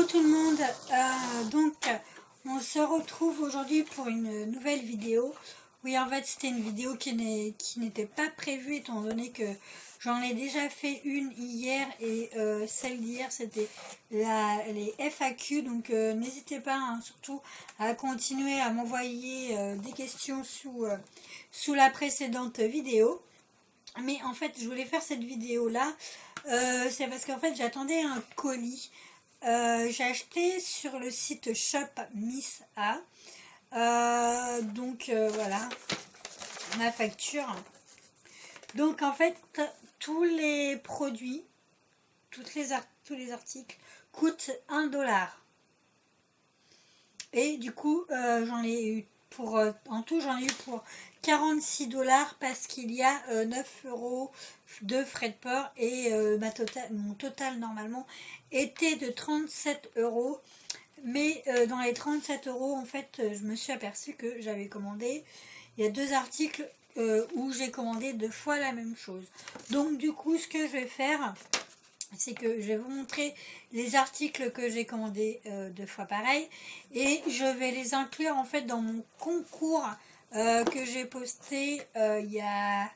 Coucou tout le monde, on se retrouve aujourd'hui pour une nouvelle vidéo. Oui, en fait c'était une vidéo qui n'était pas prévue étant donné que j'en ai déjà fait une hier et celle d'hier c'était les FAQ. Donc n'hésitez pas surtout à continuer à m'envoyer des questions sous la précédente vidéo. Mais en fait je voulais faire cette vidéo là, c'est parce qu'en fait j'attendais un colis. J'ai acheté sur le site Shop Miss A. Voilà ma facture. Donc en fait tous les produits, tous les articles coûtent 1$. Et du coup j'en ai eu pour en tout j'en ai eu pour 46$ parce qu'il y a 9€ de frais de port et mon total normalement était de 37€. Mais dans les 37€ en fait je me suis aperçue que j'avais commandé, il y a 2 articles où j'ai commandé 2 fois la même chose. Donc du coup ce que je vais faire, c'est que je vais vous montrer les articles que j'ai commandés 2 fois pareil, et je vais les inclure en fait dans mon concours que j'ai posté il y a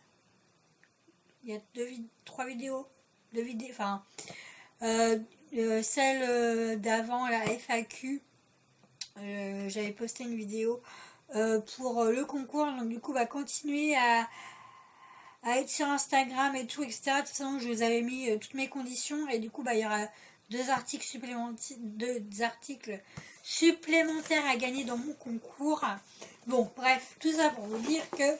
3 vidéos, enfin celle d'avant, la FAQ, j'avais posté une vidéo pour le concours. Donc du coup va continuer à être sur Instagram et tout, etc. De toute façon je vous avais mis toutes mes conditions, et du coup il y aura 2 articles supplémentaires à gagner dans mon concours. Bon bref, tout ça pour vous dire que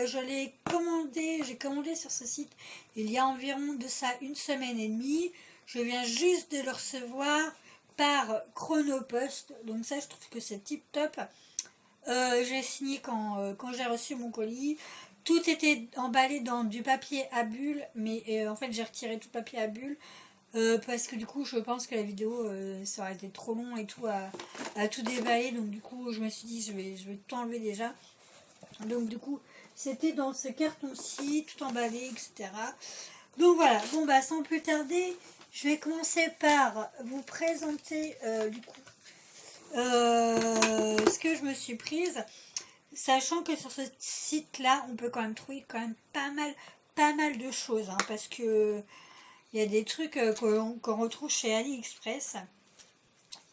j'ai commandé sur ce site il y a environ de ça 1 semaine et demie. Je viens juste de le recevoir par Chronopost, donc ça je trouve que c'est tip top. J'ai signé quand j'ai reçu mon colis. Tout était emballé dans du papier à bulles, mais en fait j'ai retiré tout le papier à bulles parce que du coup je pense que la vidéo ça aurait été trop long et tout à tout déballer. Donc du coup je me suis dit je vais tout enlever déjà. Donc du coup c'était dans ce carton-ci, tout emballé, etc. Donc voilà, bon bah sans plus tarder, je vais commencer par vous présenter du coup ce que je me suis prise, sachant que sur ce site là on peut quand même trouver quand même pas mal de choses, parce que il y a des trucs qu'on retrouve chez AliExpress.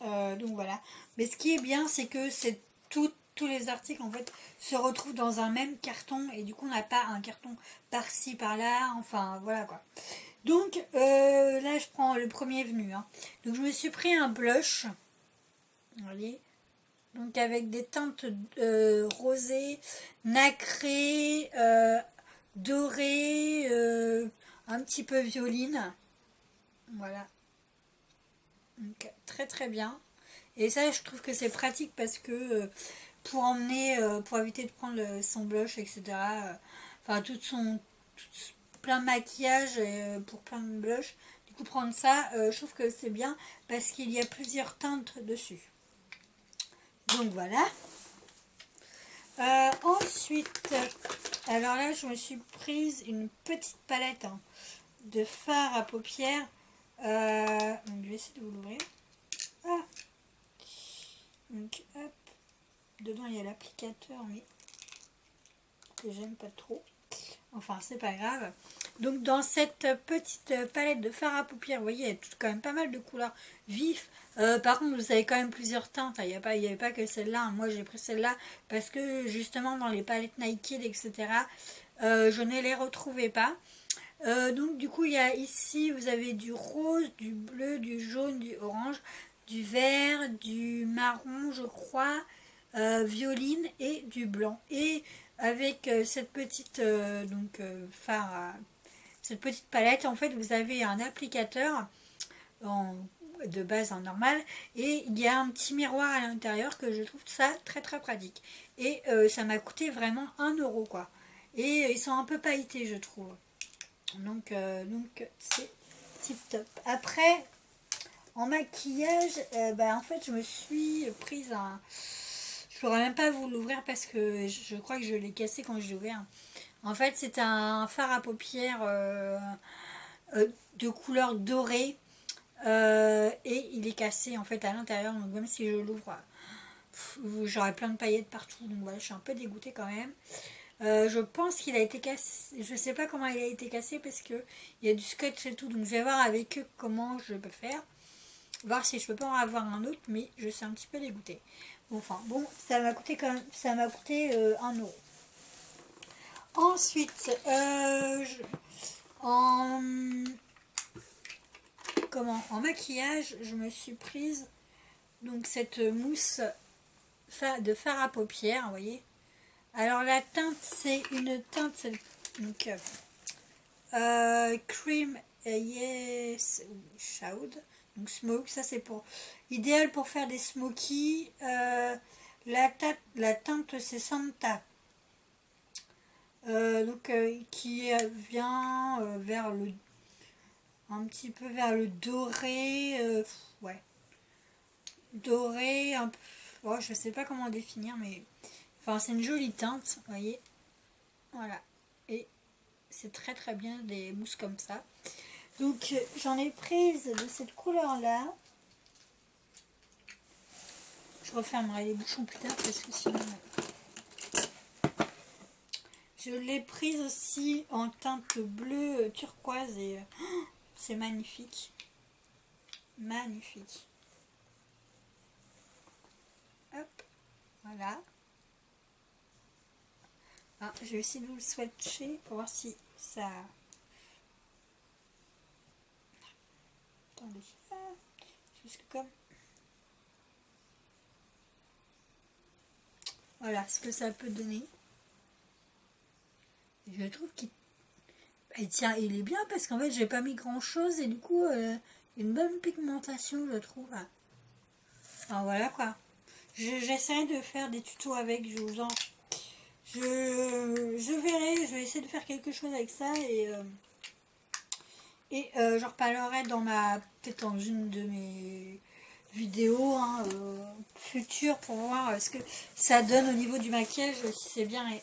Donc voilà, mais ce qui est bien c'est que c'est tous les articles en fait se retrouvent dans un même carton, et du coup on n'a pas un carton par-ci par-là, enfin voilà quoi. Donc là je prends le premier venu, donc je me suis pris un blush, vous voyez, donc avec des teintes rosées, nacrées, dorées, un petit peu violine, voilà, donc très très bien. Et ça je trouve que c'est pratique parce que pour emmener, pour éviter de prendre son blush, etc. Enfin plein de maquillage pour plein de blush. Du coup prendre ça, je trouve que c'est bien parce qu'il y a plusieurs teintes dessus. Donc voilà. Ensuite, alors là je me suis prise une petite palette de fard à paupières. Donc je vais essayer de vous l'ouvrir. Ah. Donc hop. Dedans il y a l'applicateur, mais que j'aime pas trop. Enfin c'est pas grave. Donc dans cette petite palette de fard à paupières, vous voyez, il y a quand même pas mal de couleurs vives. Par contre vous avez quand même plusieurs teintes, il n'y avait pas que celle-là. Moi j'ai pris celle-là parce que justement dans les palettes Naked, etc. Je ne les retrouvais pas. Donc du coup il y a ici, vous avez du rose, du bleu, du jaune, du orange, du vert, du marron je crois, violine et du blanc. Et avec cette petite cette petite palette, en fait vous avez un applicateur de base en normal, et il y a un petit miroir à l'intérieur que je trouve ça très très pratique. Et ça m'a coûté vraiment 1€ quoi. Et ils sont un peu pailletés je trouve. Donc c'est tip top. Après en maquillage, en fait je me suis prise un... Je pourrais même pas vous l'ouvrir parce que je crois que je l'ai cassé quand je l'ai ouvert. En fait c'est un fard à paupières de couleur dorée. Et il est cassé en fait à l'intérieur, donc même si je l'ouvre, j'aurai plein de paillettes partout, donc voilà, je suis un peu dégoûtée quand même. Je pense qu'il a été cassé, je sais pas comment il a été cassé parce que il y a du scotch et tout, donc je vais voir avec eux comment je peux faire, voir si je peux pas en avoir un autre, mais je suis un petit peu dégoûtée. Bon, enfin bon, ça m'a coûté quand même, ça m'a coûté 1 euro. Ensuite, en en maquillage, je me suis prise donc cette mousse de fard à paupières, vous voyez. Alors la teinte, c'est une teinte donc, cream yes shade, donc smoke, ça c'est pour idéal pour faire des smokies. La teinte c'est Santa, donc qui vient vers le un petit peu vers le doré, ouais, doré, un peu, oh, je sais pas comment définir, mais enfin c'est une jolie teinte, vous voyez, voilà, et c'est très très bien des mousses comme ça. Donc j'en ai prise de cette couleur là. Je refermerai les bouchons plus tard parce que sinon je l'ai prise aussi en teinte bleue turquoise et c'est magnifique, magnifique. Hop, voilà. Ah, je vais essayer de vous le swatcher pour voir si ça... Attendez. Ah, juste comme... Voilà ce que ça peut donner. Et je trouve qu'il tient, il est bien parce qu'en fait j'ai pas mis grand chose et du coup une bonne pigmentation je trouve. Enfin voilà quoi. J'essaie de faire des tutos avec, je vous en... Je verrai, je vais essayer de faire quelque chose avec ça et j'en reparlerai dans ma... peut-être dans une de mes vidéos hein, futures pour voir ce que ça donne au niveau du maquillage, si c'est bien. Et...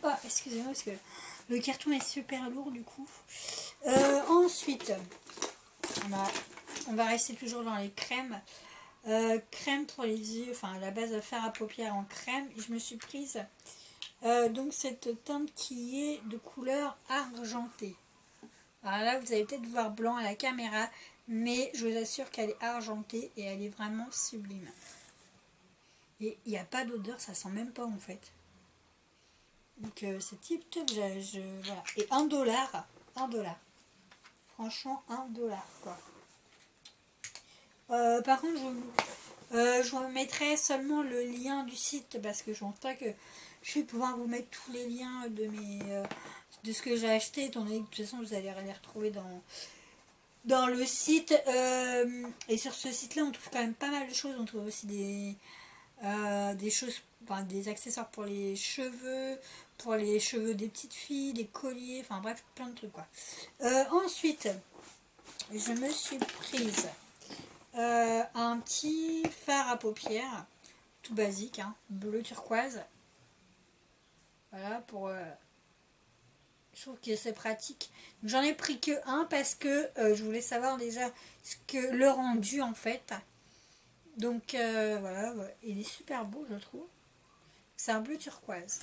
oh, excusez-moi parce que le carton est super lourd du coup. Ensuite, on va rester toujours dans les crèmes. Crème pour les yeux, enfin la base de fer à paupières en crème. Et je me suis prise donc cette teinte qui est de couleur argentée. Alors là, vous allez peut-être voir blanc à la caméra, mais je vous assure qu'elle est argentée et elle est vraiment sublime. Et il n'y a pas d'odeur, ça sent même pas en fait. Donc c'est type top, voilà. Et 1 $, 1 $. Franchement, 1 $ quoi. Par contre, je vous mettrai seulement le lien du site parce que je pense pas que je vais pouvoir vous mettre tous les liens de ce que j'ai acheté, étant donné que de toute façon vous allez les retrouver dans le site. Et sur ce site-là, on trouve quand même pas mal de choses. On trouve aussi des choses, enfin, des accessoires pour les cheveux des petites filles, des colliers, enfin bref, plein de trucs quoi. Ensuite, je me suis prise un petit fard à paupières, tout basique, hein, bleu turquoise. Voilà, pour... je trouve que c'est pratique. J'en ai pris que un parce que je voulais savoir déjà ce que le rendu en fait. Donc voilà, ouais. Il est super beau je trouve. C'est un bleu turquoise.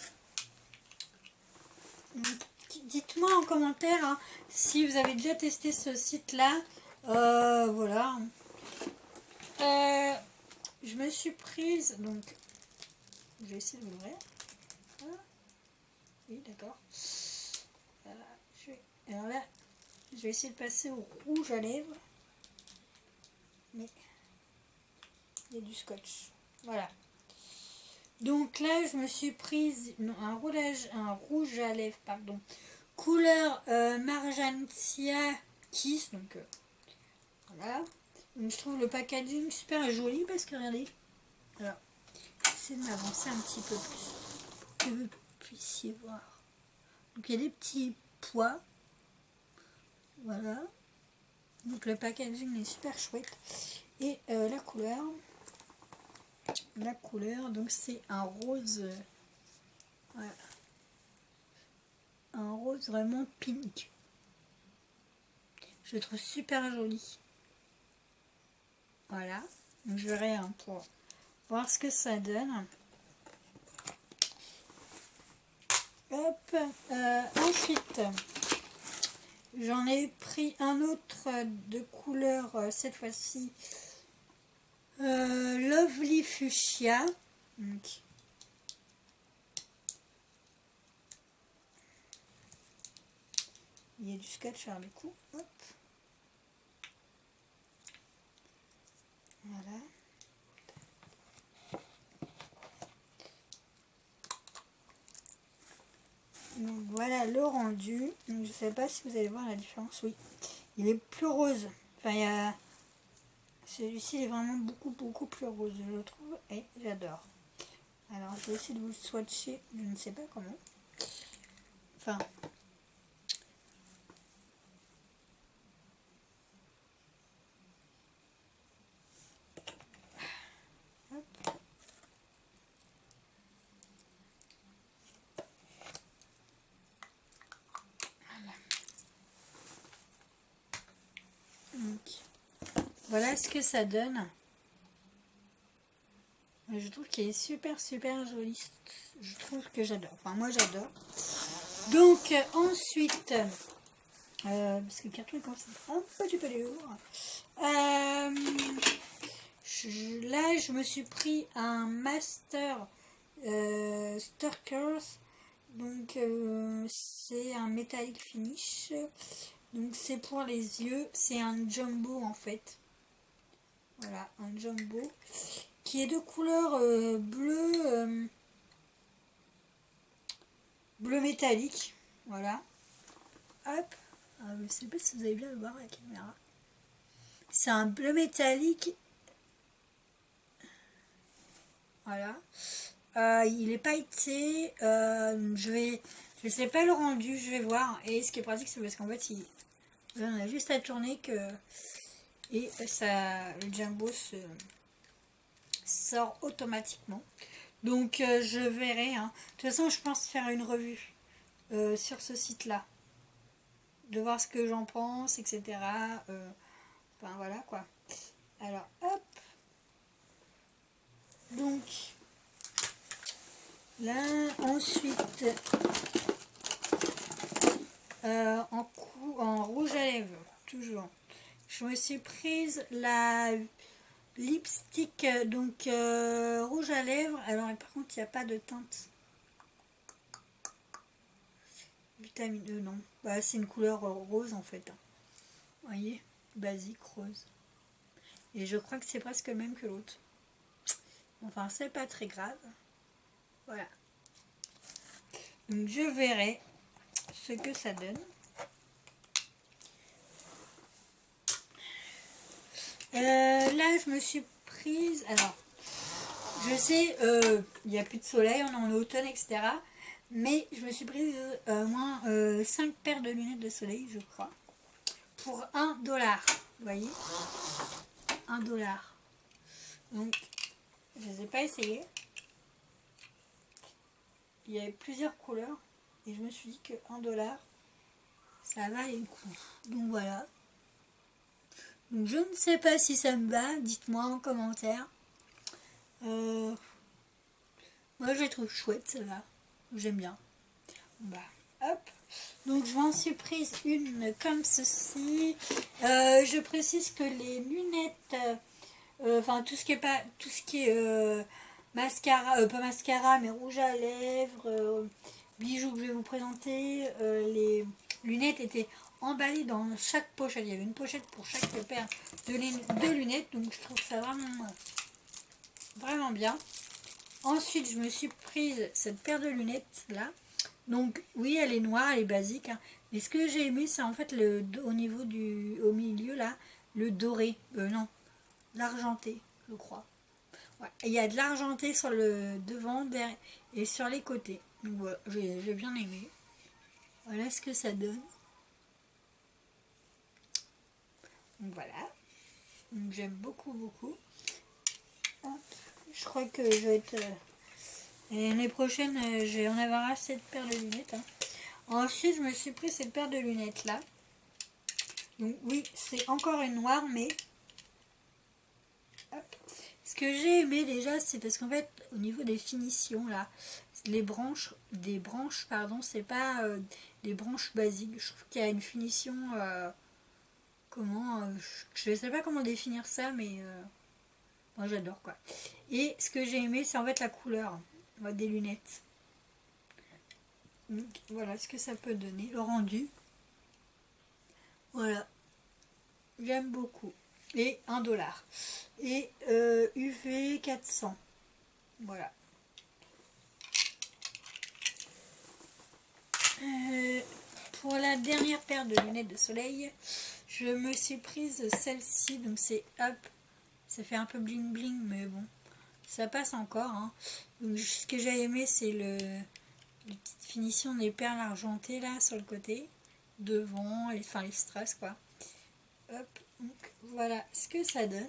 Dites-moi en commentaire hein, si vous avez déjà testé ce site-là. Voilà. Je me suis prise, donc je vais essayer de l'ouvrir. Ah, oui, d'accord. Alors là, je vais essayer de passer au rouge à lèvres. Mais il y a du scotch. Voilà. Donc là, je me suis prise un rouge à lèvres, pardon, couleur Marjantia Kiss. Donc voilà. Donc, je trouve le packaging super joli parce que regardez. Alors, j'essaie de m'avancer un petit peu plus que vous puissiez voir. Donc il y a des petits pois. Voilà. Donc le packaging est super chouette. Et la couleur, donc c'est un rose. Voilà. Un rose vraiment pink. Je le trouve super joli. Voilà. Donc, je verrai hein, pour voir ce que ça donne. Hop. Ensuite, j'en ai pris un autre de couleur, cette fois-ci, Lovely Fuchsia. Donc, il y a du scotch sur le cou. Hop. Voilà. Donc voilà le rendu. Donc, je ne sais pas si vous allez voir la différence. Oui, il est plus rose. Enfin, il y a... Celui-ci est vraiment beaucoup plus rose, je le trouve, et j'adore. Alors, je vais essayer de vous le swatcher, je ne sais pas comment. Enfin, hop. Voilà. Donc, voilà ce que ça donne. Je trouve qu'il est super joli. Je trouve que j'adore. Enfin, moi j'adore. Donc, ensuite, parce que le carton est comme ça, un petit peu lourd. Là, je me suis pris un Master Stalkers. Donc, c'est un metallic finish. Donc, c'est pour les yeux. C'est un jumbo en fait. Voilà, un jumbo qui est de couleur bleu, bleu métallique. Voilà. Hop. Je ne sais pas si vous allez bien le voir à la caméra. C'est un bleu métallique. Voilà. Il est pailleté. Je sais pas le rendu, je vais voir. Et ce qui est pratique, c'est parce qu'en fait, on a juste à tourner et ça, le jumbo se sort automatiquement. Donc, je verrai. Hein. De toute façon, je pense faire une revue sur ce site-là. De voir ce que j'en pense, etc. Enfin, voilà quoi. Alors, hop. Donc, là, ensuite, en rouge à lèvres, toujours. Je me suis prise la lipstick, donc rouge à lèvres. Alors, par contre, il n'y a pas de teinte. Vitamine E, non. Bah, c'est une couleur rose en fait. Vous voyez, basique rose. Et je crois que c'est presque le même que l'autre. Enfin, c'est pas très grave. Voilà. Donc, je verrai ce que ça donne. Là, je me suis prise... Alors, je sais, il n'y a plus de soleil, on est en automne, etc. Mais je me suis prise au moins 5 paires de lunettes de soleil, je crois. Pour 1 dollar. Vous voyez, 1 dollar. Donc, je ne les ai pas essayées. Il y avait plusieurs couleurs. Et je me suis dit que 1 dollar, ça valait le coup. Donc voilà. Donc je ne sais pas si ça me va. Dites-moi en commentaire. Moi je les trouve chouettes, celle-là. J'aime bien. Bah, hop. Donc je m'en suis prise une comme ceci. Je précise que les lunettes, enfin tout ce qui est mascara, pas mascara, mais rouge à lèvres, bijoux que je vais vous présenter, les lunettes étaient emballées dans chaque pochette. Il y avait une pochette pour chaque paire de lunettes, donc je trouve ça vraiment bien. Ensuite, je me suis prise cette paire de lunettes là. Donc oui, elle est noire, elle est basique. Hein. Mais ce que j'ai aimé, c'est en fait au niveau au milieu là, le doré. Non, l'argenté, je crois. Ouais. Il y a de l'argenté sur le devant et sur les côtés. Donc voilà, j'ai bien aimé. Voilà ce que ça donne. Donc voilà. Donc j'aime beaucoup. Hop. Je crois que je vais être... l'année prochaine, je vais en avoir assez de paires de lunettes. Hein. Ensuite, je me suis pris cette paire de lunettes là. Donc oui, c'est encore une noire, mais Hop. Ce que j'ai aimé déjà, c'est parce qu'en fait, au niveau des finitions, là, des branches, pardon, c'est pas des branches basiques. Je trouve qu'il y a une finition, comment, je sais pas comment définir ça, mais moi j'adore quoi. Et ce que j'ai aimé, c'est en fait la couleur des lunettes. Donc, voilà ce que ça peut donner, le rendu. Voilà, j'aime beaucoup. Et 1 $. Et UV 400. Voilà. Pour la dernière paire de lunettes de soleil, je me suis prise celle-ci. Donc c'est hop, ça fait un peu bling bling, mais bon, ça passe encore. Hein. Donc ce que j'ai aimé, c'est les petites finitions des perles argentées là sur le côté, devant, les strass quoi. Hop, donc voilà ce que ça donne.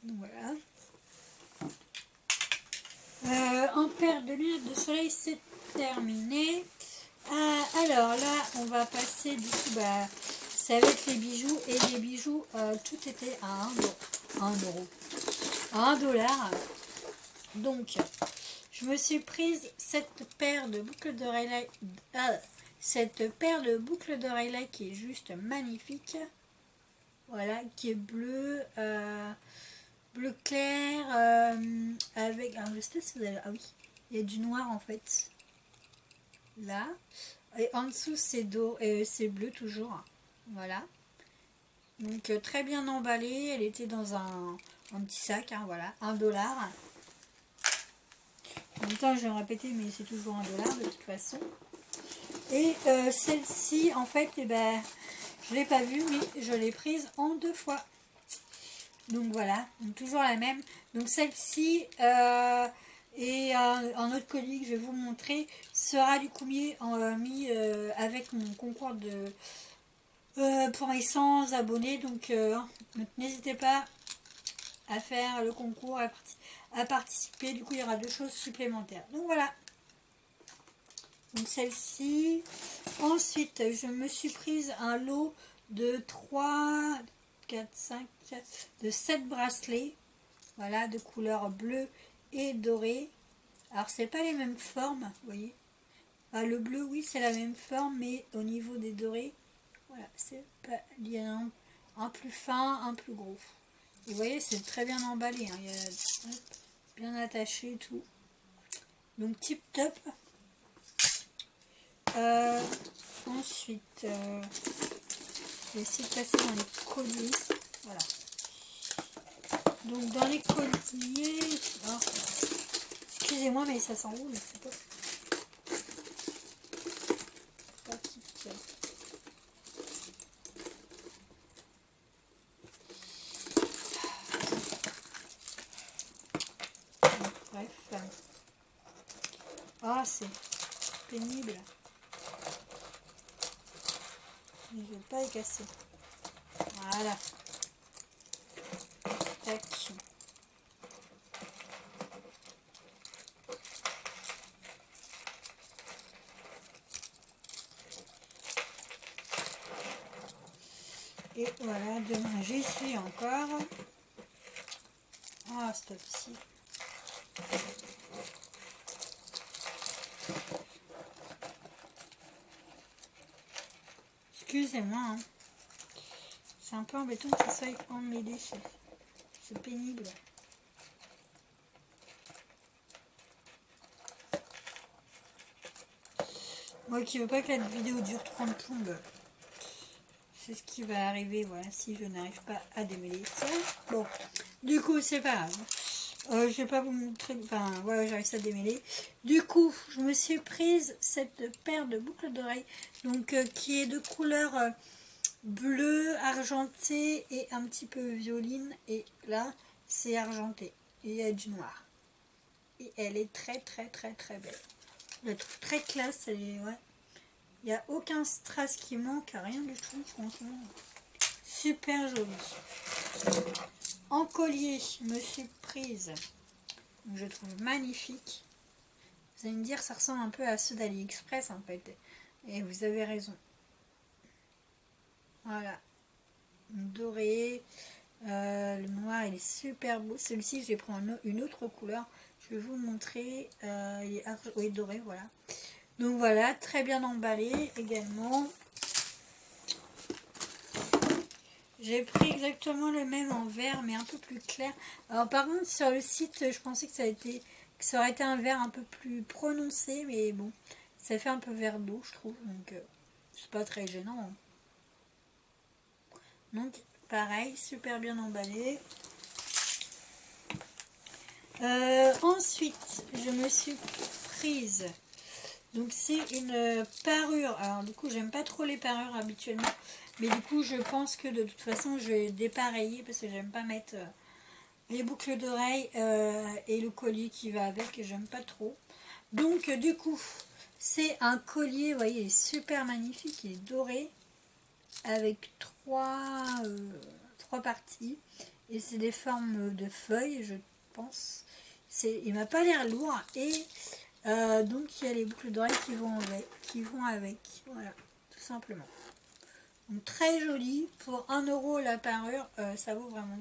Donc voilà. En paire de lunettes de soleil, c'est terminé. Alors là, on va passer du coup, ça va être les bijoux. Et les bijoux, tout était à 1 euro. À 1 $. Donc, je me suis prise cette paire de boucles d'oreilles là, qui est juste magnifique. Voilà, qui est bleu. Bleu clair avec... Alors je sais si vous avez... Ah oui, il y a du noir en fait. Là. Et en dessous c'est c'est bleu toujours. Voilà. Donc très bien emballée. Elle était dans un petit sac. Hein, voilà. 1 $. En même temps je vais me répéter mais c'est toujours 1 $ de toute façon. Et celle-ci en fait je l'ai pas vue mais je l'ai prise en 2 fois. Donc voilà, donc toujours la même. Donc celle-ci et un autre colis que je vais vous montrer sera du coup mis avec mon concours de pour mes 100 abonnés. Donc n'hésitez pas à faire le concours, à participer. Du coup il y aura 2 choses supplémentaires. Donc voilà. Donc celle-ci. Ensuite je me suis prise un lot de 3, 4, 5, 4, de 7 bracelets. Voilà, de couleur bleue et dorée. Alors, c'est pas les mêmes formes, vous voyez. Le bleu, oui, c'est la même forme, mais au niveau des dorés, voilà, c'est pas... Il y a un plus fin, un plus gros. Et vous voyez, c'est très bien emballé. Hein. Il y a, hop, bien attaché et tout. Donc, tip top. Ensuite, je vais essayer de passer dans les colliers. Voilà. Donc, dans les colliers... Oh, excusez-moi, mais ça s'enroule, c'est pas... Bref. Ah, c'est pénible. Mais je vais pas les casser. Voilà. Tac. Et voilà, demain j'essuie encore. Ah, stop ici. Excusez-moi. Hein. C'est un peu embêtant que ça soit emmêlé. C'est pénible. Moi qui veux pas que la vidéo dure 30 plombes. C'est ce qui va arriver, voilà, si je n'arrive pas à démêler ça. Bon, du coup, c'est pas grave. Je vais pas vous montrer, enfin, voilà, j'arrive à démêler. Du coup, je me suis prise cette paire de boucles d'oreilles, donc qui est de couleur bleu, argenté et un petit peu violine. Et là, c'est argenté. Et il y a du noir. Et elle est très, très, très, très belle. Je la trouve très classe. Elle est, ouais. Il n'y a aucun strass qui manque, rien du tout, franchement. Super joli. En collier, je me suis prise, je trouve magnifique. Vous allez me dire, ça ressemble un peu à ceux d'AliExpress en fait. Et vous avez raison. Voilà. doré. Le noir il est super beau. Celui-ci je vais prendre une autre couleur. Je vais vous montrer. Il est oui, doré, voilà. Donc voilà, très bien emballé également. J'ai pris exactement le même en vert, mais un peu plus clair. Alors par contre, sur le site, je pensais que ça aurait été un vert un peu plus prononcé, mais bon, ça fait un peu vert d'eau, je trouve, donc c'est pas très gênant. Hein. Donc pareil, super bien emballé. Ensuite, je me suis prise. Donc c'est une parure. Alors du coup, j'aime pas trop les parures habituellement. Mais du coup, je pense que de toute façon, je vais dépareiller parce que j'aime pas mettre les boucles d'oreilles et le collier qui va avec. J'aime pas trop. Donc du coup, c'est un collier, vous voyez, il est super magnifique. Il est doré avec trois parties. Et c'est des formes de feuilles, je pense. Il m'a pas l'air lourd. Et donc il y a les boucles d'oreilles qui vont avec. Voilà, tout simplement. Donc très joli. Pour 1 € la parure, ça vaut vraiment.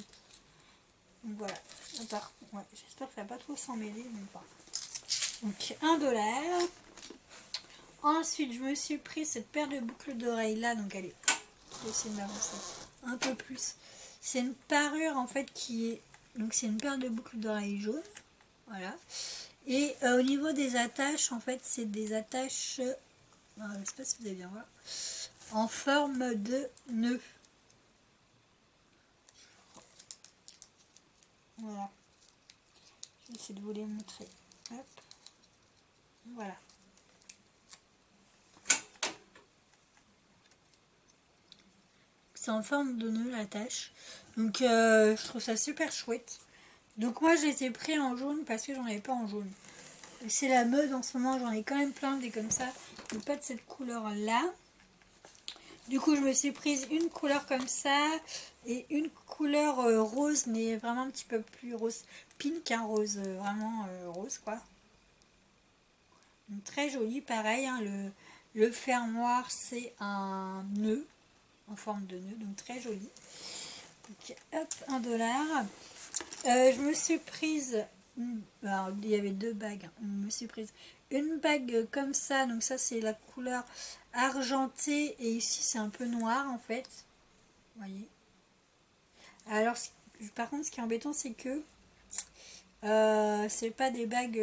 Donc voilà. Ouais, j'espère que ça va pas trop s'en mêler. Mais pas. Donc 1 $. Ensuite, je me suis pris cette paire de boucles d'oreilles là. Donc allez, je vais essayer de m'avancer un peu plus. C'est une parure en fait qui est. Donc c'est une paire de boucles d'oreilles jaunes. Voilà. Et au niveau des attaches, en fait, c'est des attaches. Je ne sais pas si vous allez bien voir. En forme de nœud. Voilà. Je vais essayer de vous les montrer. Hop. Voilà. C'est en forme de nœud l'attache. Donc je trouve ça super chouette. Donc moi je les ai pris en jaune parce que j'en avais pas en jaune. C'est la mode en ce moment, j'en ai quand même plein des comme ça. Mais pas de cette couleur là. Du coup je me suis prise une couleur comme ça. Et une couleur rose, mais vraiment un petit peu plus rose. Pink, hein, rose, vraiment rose quoi. Donc, très joli, pareil, hein, le fermoir c'est un nœud, en forme de nœud, donc très joli. Donc, hop, 1 $. Je me suis prise, alors il y avait 2 bagues, hein. Je me suis prise une bague comme ça, donc ça c'est la couleur argentée et ici c'est un peu noir en fait, vous voyez. Alors par contre ce qui est embêtant c'est que c'est pas des bagues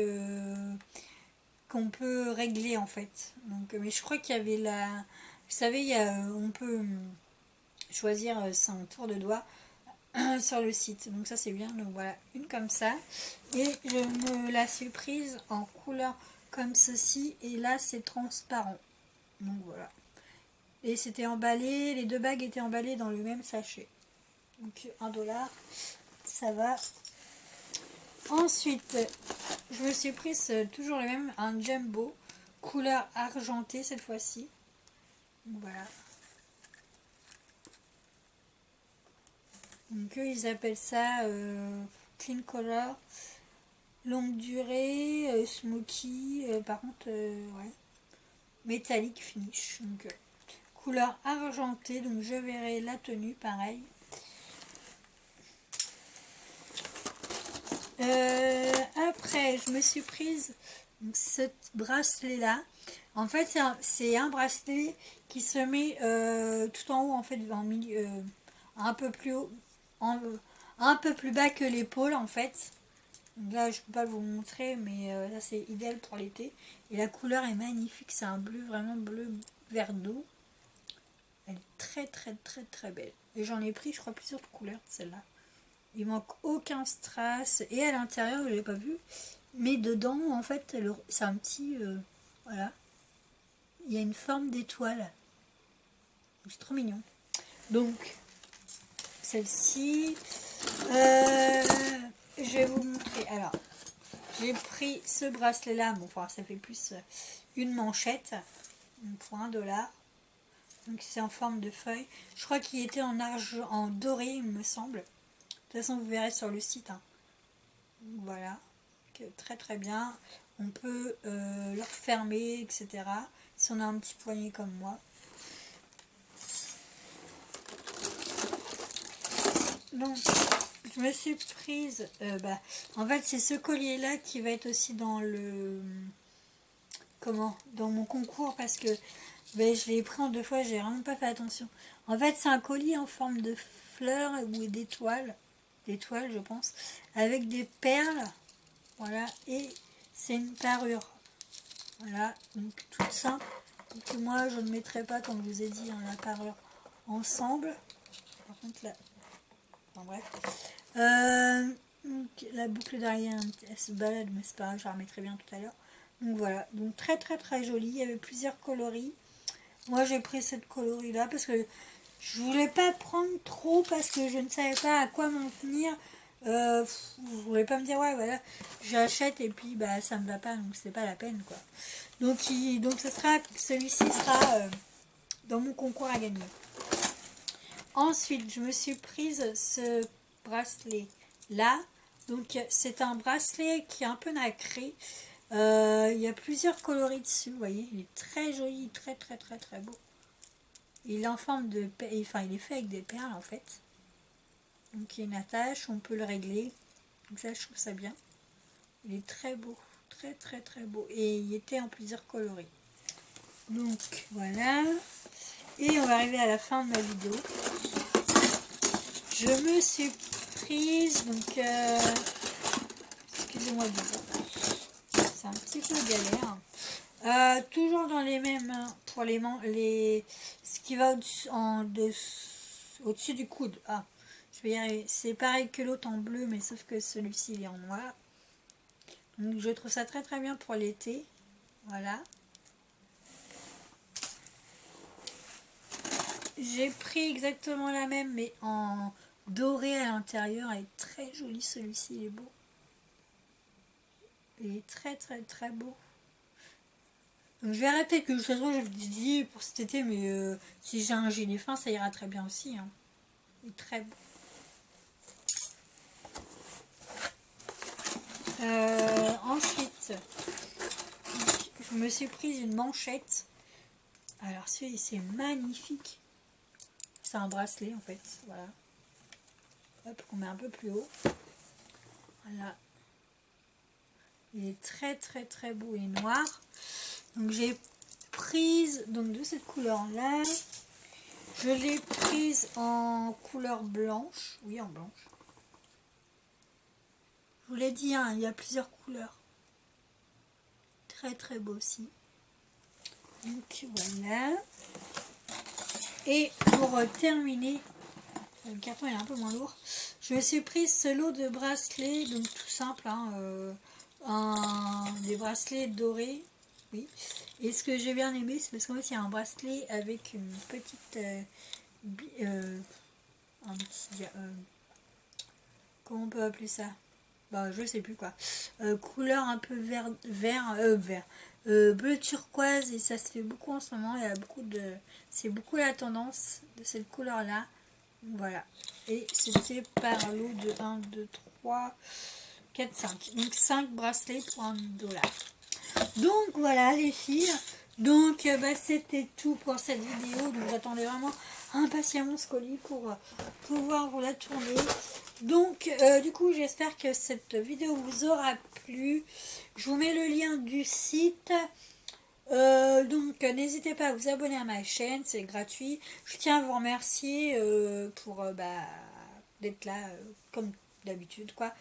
qu'on peut régler en fait. Donc, mais je crois qu'il y avait la... Vous savez, on peut choisir son tour de doigt sur le site. Donc ça c'est bien. Donc voilà, une comme ça. Et je me la suis prise en couleur comme ceci. Et là c'est transparent. Donc voilà. Et c'était emballé, les 2 bagues étaient emballées dans le même sachet. Donc 1 $, ça va. Ensuite, je me suis prise toujours le même, un jumbo, couleur argentée cette fois-ci. Voilà. Donc eux, ils appellent ça clean color, longue durée, smoky, par contre, ouais, métallique finish. Donc couleur argentée, donc je verrai la tenue pareil. Après, je me suis prise ce bracelet là. En fait, c'est un bracelet qui se met tout en haut, en fait, en milieu, un peu plus haut, un peu plus bas que l'épaule, en fait. Donc là, je peux pas vous montrer, mais là, c'est idéal pour l'été. Et la couleur est magnifique, c'est un bleu, vraiment bleu vert d'eau. Elle est très, très, très, très belle. Et j'en ai pris, je crois, plusieurs couleurs de celle-là. Il manque aucun strass. Et à l'intérieur, je l'ai pas vu. Mais dedans, en fait, c'est un petit... voilà. Il y a une forme d'étoile. C'est trop mignon. Donc, celle-ci. Je vais vous montrer. Alors, j'ai pris ce bracelet-là. Bon, enfin, ça fait plus une manchette. Pour 1 $. Donc, c'est en forme de feuille. Je crois qu'il était en argent, en doré, il me semble. De toute façon, vous verrez sur le site. Hein. Voilà. Très très bien. On peut le refermer, etc. Si on a un petit poignet comme moi. donc je me suis prise, en fait c'est ce collier là qui va être aussi dans le, dans mon concours, parce que je l'ai pris en 2 fois, j'ai vraiment pas fait attention. En fait c'est un collier en forme de fleurs ou d'étoiles, je pense, avec des perles, voilà, et c'est une parure, voilà, donc toute simple. Donc moi je ne mettrai pas, comme je vous ai dit, la parure ensemble. Par contre là, enfin bref. Donc, la boucle derrière elle se balade, mais c'est pas grave, je la remettrai bien tout à l'heure. Donc voilà, donc très très très joli. Il y avait plusieurs coloris. Moi j'ai pris cette coloris là parce que je voulais pas prendre trop, parce que je ne savais pas à quoi m'en tenir. Je voulais pas me dire ouais voilà j'achète et puis ça me va pas, donc c'est pas la peine quoi. Donc celui-ci sera dans mon concours à gagner. Ensuite je me suis prise ce bracelet là. Donc c'est un bracelet qui est un peu nacré. Il y a plusieurs coloris dessus, vous voyez, il est très joli, très très très très beau. Il est en forme de, enfin il est fait avec des perles en fait. Donc il y a une attache, on peut le régler. Donc ça je trouve ça bien. Il est très beau, très très très beau. Et il était en plusieurs coloris. Donc voilà. Et on va arriver à la fin de ma vidéo. Je me suis prise, donc excusez-moi du coup, c'est un petit peu galère. Toujours dans les mêmes, pour ce qui va au-dessus du coude. Ah, je vais y arriver. C'est pareil que l'autre en bleu, mais sauf que celui-ci il est en noir. Donc je trouve ça très très bien pour l'été. Voilà. J'ai pris exactement la même, mais en doré à l'intérieur. Elle est très jolie, celui-ci, il est beau. Il est très très très beau. Donc je vais arrêter, que de toute façon je vous dis pour cet été, mais si j'ai un gilet fin, ça ira très bien aussi. Hein. Il est très beau. Ensuite, je me suis prise une manchette. Alors celui-ci c'est magnifique. C'est un bracelet en fait, voilà. Hop, on met un peu plus haut. Voilà. Il est très très très beau et noir. Donc j'ai prise donc de cette couleur là. Je l'ai prise en couleur blanche. Oui, en blanche. Je vous l'ai dit, hein, il y a plusieurs couleurs. Très très beau aussi. Donc voilà. Et pour terminer, le carton est un peu moins lourd. Je me suis prise ce lot de bracelets, donc tout simple, hein, des bracelets dorés, oui. Et ce que j'ai bien aimé, c'est parce qu'en fait il y a un bracelet avec une petite, comment on peut appeler ça? Je sais plus quoi. Couleur un peu bleu turquoise, et ça se fait beaucoup en ce moment. Il y a c'est beaucoup la tendance de cette couleur là. Voilà. Et c'était par lot de 1, 2, 3, 4, 5. Donc 5 bracelets pour $1. Donc voilà les filles. Donc c'était tout pour cette vidéo. Donc j'attendais vraiment impatiemment ce colis pour pouvoir vous la tourner. Donc du coup j'espère que cette vidéo vous aura plu. Je vous mets le lien du site. Donc n'hésitez pas à vous abonner à ma chaîne, c'est gratuit. Je tiens à vous remercier pour d'être là comme d'habitude quoi.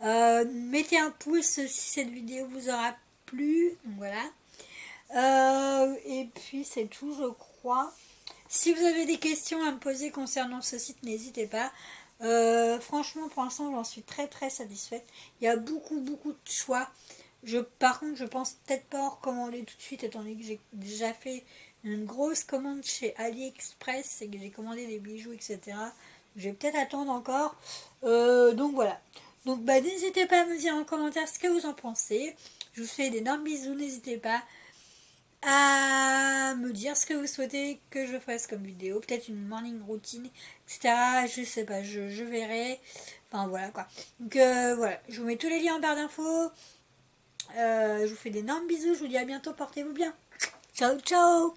Mettez un pouce si cette vidéo vous aura plu. Donc, voilà. Et puis c'est tout je crois. Si vous avez des questions à me poser concernant ce site, n'hésitez pas. Franchement pour l'instant j'en suis très très satisfaite. Il y a beaucoup de choix. Par contre je pense peut-être pas en recommander tout de suite, étant donné que j'ai déjà fait une grosse commande chez AliExpress et que j'ai commandé des bijoux etc. Je vais peut-être attendre encore. Donc voilà. Donc n'hésitez pas à me dire en commentaire ce que vous en pensez. Je vous fais d'énormes bisous, n'hésitez pas à me dire ce que vous souhaitez que je fasse comme vidéo, peut-être une morning routine, etc. Je sais pas, je verrai. Enfin voilà quoi. Donc voilà, je vous mets tous les liens en barre d'infos. Je vous fais d'énormes bisous, je vous dis à bientôt, portez-vous bien. Ciao ciao.